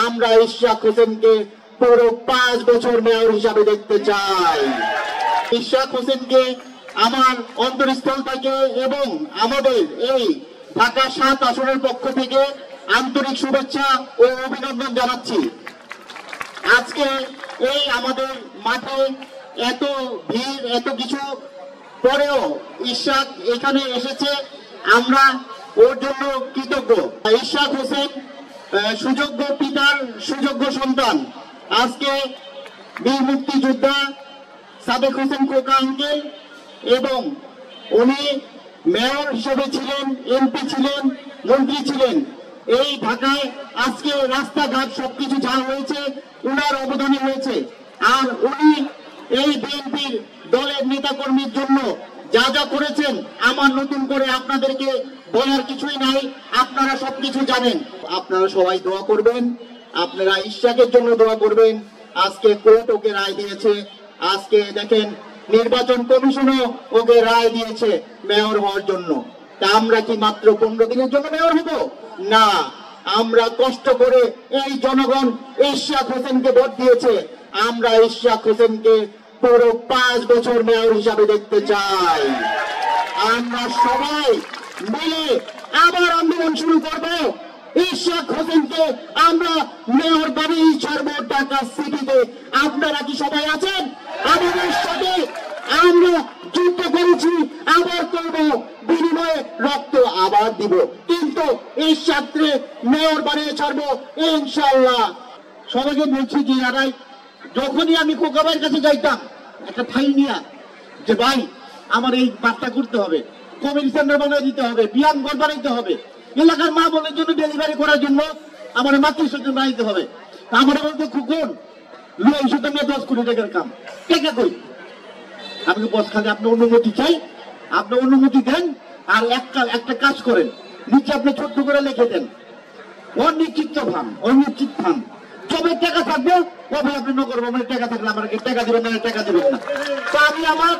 আমরা ইশরাক হোসেনকে পুরো 5 বছর মেয়র হিসাবে দেখতে চাই। ইশরাক হোসেনকে আমার অন্তরস্থল থেকে এবং আমাদের এই ঢাকা 7 আসনের পক্ষ থেকে আন্তরিক শুভেচ্ছা ও অভিনন্দন জানাচ্ছি। আজকে এই আমাদের মাঠে এত ভিড়, এত কিছু পরেও ইশরাক এখানে এসেছে, আমরা ওর জন্য কৃতজ্ঞ। ইশরাক হোসেন সুযোগ্য পিতার সুযোগ্য সন্তান। আজকে বীর মুক্তিযোদ্ধা সাদেক হোসেন খোকা আঙ্কেল এবং উনি মেয়র হিসেবে ছিলেন, এমপি ছিলেন, মন্ত্রী ছিলেন। এই ঢাকায় আজকে রাস্তাঘাট সবকিছু যা হয়েছে উনার অবদানে হয়েছে। আর উনি এই বিএনপির দলের নেতাকর্মীর জন্য যা যা করেছেন আমার নতুন করে আপনাদেরকে বলার কিছুই নাই, আপনারা সবকিছু জানেন। আপনারা সবাই দোয়া করবেন, আপনারা ইশরাকের জন্য দোয়া করবেন। আজকে কোর্ট ওকে রায় দিয়েছে, আজকে দেখেন নির্বাচন কমিশনও ওকে রায় দিয়েছে মেয়র হওয়ার জন্য। তা আমরা কি মাত্র 15 দিনের জন্য মেয়র হব? না, আমরা কষ্ট করে এই জনগণ ইশরাক হোসেনকে ভোট দিয়েছে, আমরা ইশরাক হোসেনকে পুরো 5 বছর মেয়র হিসাবে দেখতে চাই। আমরা সবাই মিলে আবার আন্দোলন শুরু করব। ইশরাক হোসেনকে আমরা মেয়র বানিয়ে ছাড়বো ঢাকা সিটিতে। আপনারা কি সবাই আছেন আমাদের সাথে? আমরা যুদ্ধ করেছি, আবার করব, বিনিময়ে রক্ত আবার দিব, কিন্তু ইশরাককে মেয়র বানিয়ে ছাড়বো ইনশাআল্লাহ। সবাইকে বলছি যে যারাই যখনই আমি খোকা ভাইয়ের কাছে যাইতাম একটা ঠাই নিয়ে, যে ভাই আমার এই বার্তা করতে হবে, কমিউনিটি সেন্টার বানিয়ে দিতে হবে, ব্যায়াম ঘর বানাইতে হবে, এলাকার মা বোনের জন্য ডেলিভারি করার জন্য আমার মাতৃস্বজন বানাইতে হবে। আমার বলতে খুকুন লোক সাথে 10 কোটি টাকার কাম টেকা কই। আমি বস খালি আপনি অনুমতি চাই, আপনি অনুমতি দেন, আর একটা কাজ করেন, নিচে আপনি ছোট্ট করে লিখে দেন অনিশ্চিত ফান। যবে টাকা থাকবে তবে আপনি নগর ভবনের টাকা থাকলে আমাকে টাকা দিবেন না, টাকা দিবেন না। তো আমি আমার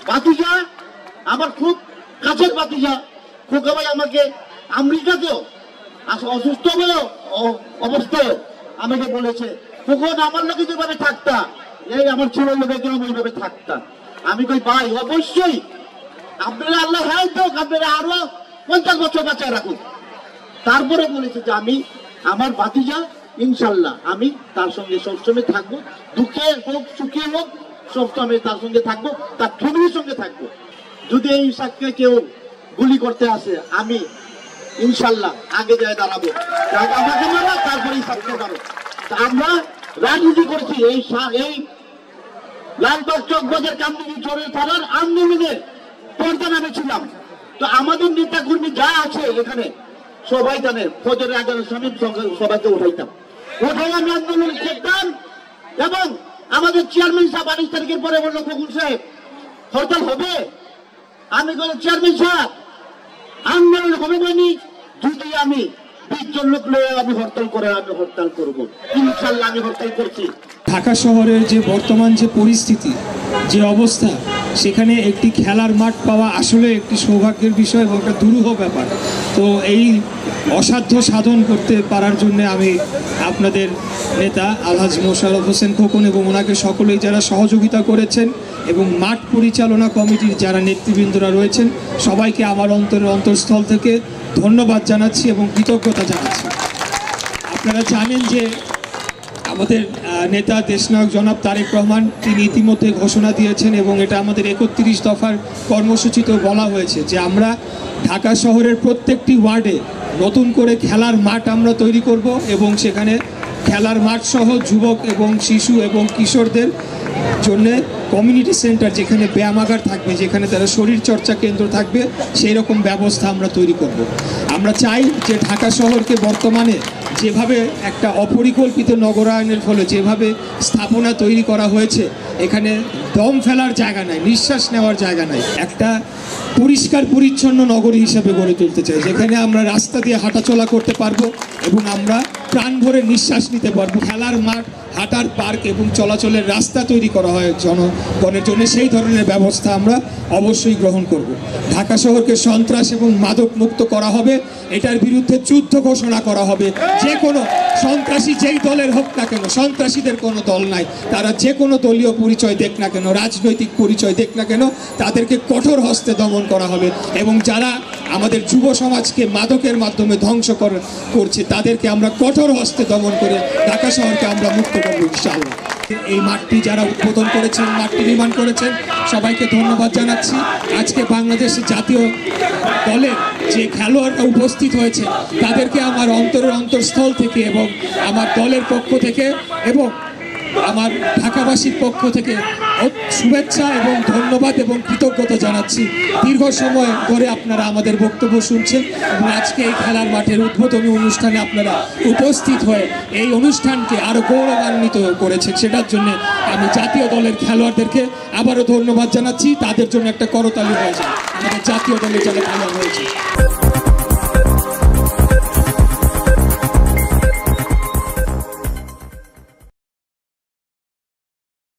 ভাতিজা, আমার খুব কাছের ভাতিজা খোকা ভাই আমাকে আমেরিকাতেও অসুস্থ অবস্থায় আমাকে বলেছে, কখন আমার লোকে যেভাবে থাকতা, এই আমার ছেলের লোকে কেমন ওইভাবে থাকতা। আমি কই ভাই অবশ্যই আপনারা আল্লাহ হয়তো আপনারা আরো 50 বছর বাঁচায় রাখুন। তারপরে বলেছে যে আমি আমার ভাতিজা ইনশাল্লাহ আমি তার সঙ্গে সবসময় থাকবো, দুঃখে হোক সুখে হোক সবসময় তার সঙ্গে থাকবো, তার ফ্যামিলির সঙ্গে থাকবো। যদি এই ইশরাককে কেউ গুলি করতে আসে আমি ইনশাল্লাহ আগে যায় দাঁড়াবো, আমাকে মারা তারপরে ইশরাককে মারো। আমরা রাজনীতি করছি, এই লালবাগ চকবাজার কামরাঙ্গী চোরের থানার আন্দোলনের পর্দা নামেছিলাম। তো আমাদের নেতা কর্মী যা আছে এখানে সবাই জানে, ফজরের আজানের সময় সবাইকে উঠাইতাম, উঠাই আমি আন্দোলন করতাম। এবং আমাদের চেয়ারম্যান সাহেব 22 তারিখের পরে বললো খোকন সাহেব হরতাল হবে। আমি বলি চেয়ারম্যান সাহেব আন্দোলন হবে মানে যদি আমি 20 জন লোক লয়ে আমি হরতাল করে আমি হরতাল করবো, ইনশাল্লাহ আমি হরতাল করছি। ঢাকা শহরের যে বর্তমান যে পরিস্থিতি, যে অবস্থা, সেখানে একটি খেলার মাঠ পাওয়া আসলে একটি সৌভাগ্যের বিষয় এবং একটা দুরূহ ব্যাপার। তো এই অসাধ্য সাধন করতে পারার জন্য আমি আপনাদের নেতা আলহাজ মোশাররফ হোসেন খোকন এবং ওনাকে সকলেই যারা সহযোগিতা করেছেন এবং মাঠ পরিচালনা কমিটির যারা নেতৃবৃন্দরা রয়েছেন সবাইকে আমার অন্তরস্থল থেকে ধন্যবাদ জানাচ্ছি এবং কৃতজ্ঞতা জানাচ্ছি। আপনারা জানেন যে আমাদের নেতা দেশনায়ক জনাব তারেক রহমান তিনি ইতিমধ্যে ঘোষণা দিয়েছেন এবং এটা আমাদের 31 দফার কর্মসূচিতেও বলা হয়েছে যে আমরা ঢাকা শহরের প্রত্যেকটি ওয়ার্ডে নতুন করে খেলার মাঠ আমরা তৈরি করব এবং সেখানে খেলার মাঠ সহ যুবক এবং শিশু এবং কিশোরদের জন্য কমিউনিটি সেন্টার, যেখানে ব্যায়ামাগার থাকবে, যেখানে তারা শরীর চর্চা কেন্দ্র থাকবে, সেই রকম ব্যবস্থা আমরা তৈরি করব। আমরা চাই যে ঢাকা শহরকে বর্তমানে যেভাবে একটা অপরিকল্পিত নগরায়নের ফলে যেভাবে স্থাপনা তৈরি করা হয়েছে, এখানে দম ফেলার জায়গা নাই, নিঃশ্বাস নেওয়ার জায়গা নাই। একটা পরিষ্কার পরিচ্ছন্ন নগরী হিসেবে গড়ে তুলতে চাই, যেখানে আমরা রাস্তা দিয়ে হাঁটাচলা করতে পারবো এবং আমরা প্রাণ ভরে নিঃশ্বাস নিতে পারবো। খেলার মাঠ হাঁটার পার্ক এবং চলাচলের রাস্তা তৈরি করা হয় জনগণের জন্য, সেই ধরনের ব্যবস্থা আমরা অবশ্যই গ্রহণ করব। ঢাকা শহরকে সন্ত্রাস এবং মাদক মুক্ত করা হবে, এটার বিরুদ্ধে যুদ্ধ ঘোষণা করা হবে। যে কোনো সন্ত্রাসী যেই দলের হোক না কেন, সন্ত্রাসীদের কোনো দল নাই, তারা যে কোনো দলীয় পরিচয় দেখ না কেন, রাজনৈতিক পরিচয় দেখ না কেন, তাদেরকে কঠোর হস্তে দমন করা হবে। এবং যারা আমাদের যুব সমাজকে মাদকের মাধ্যমে ধ্বংস করছে, তাদেরকে আমরা কঠোর হস্তে দমন করে ঢাকা শহরকে আমরা মুক্ত করবো ইনশাআল্লাহ। এই মাঠটি যারা উদ্বোধন করেছেন, মাঠটি নির্মাণ করেছেন, সবাইকে ধন্যবাদ জানাচ্ছি। আজকে বাংলাদেশ জাতীয় দলের যে খেলোয়াড়রা উপস্থিত হয়েছে, তাদেরকে আমার অন্তরের অন্তঃস্থল থেকে এবং আমার দলের পক্ষ থেকে এবং আমার ঢাকাবাসীর পক্ষ থেকে শুভেচ্ছা এবং ধন্যবাদ এবং কৃতজ্ঞতা জানাচ্ছি। দীর্ঘ সময় ধরে আপনারা আমাদের বক্তব্য শুনছেন এবং আজকে এই খেলার মাঠের উদ্বোধনী অনুষ্ঠানে আপনারা উপস্থিত হয়ে এই অনুষ্ঠানকে আরও গৌরবান্বিত করেছেন। সেটার জন্য আমি জাতীয় দলের খেলোয়াড়দেরকে আবারও ধন্যবাদ জানাচ্ছি। তাদের জন্য একটা করতালি হয়ে যায় আমাদের জাতীয় দলের যারা খেলোয়াড় হয়েছে।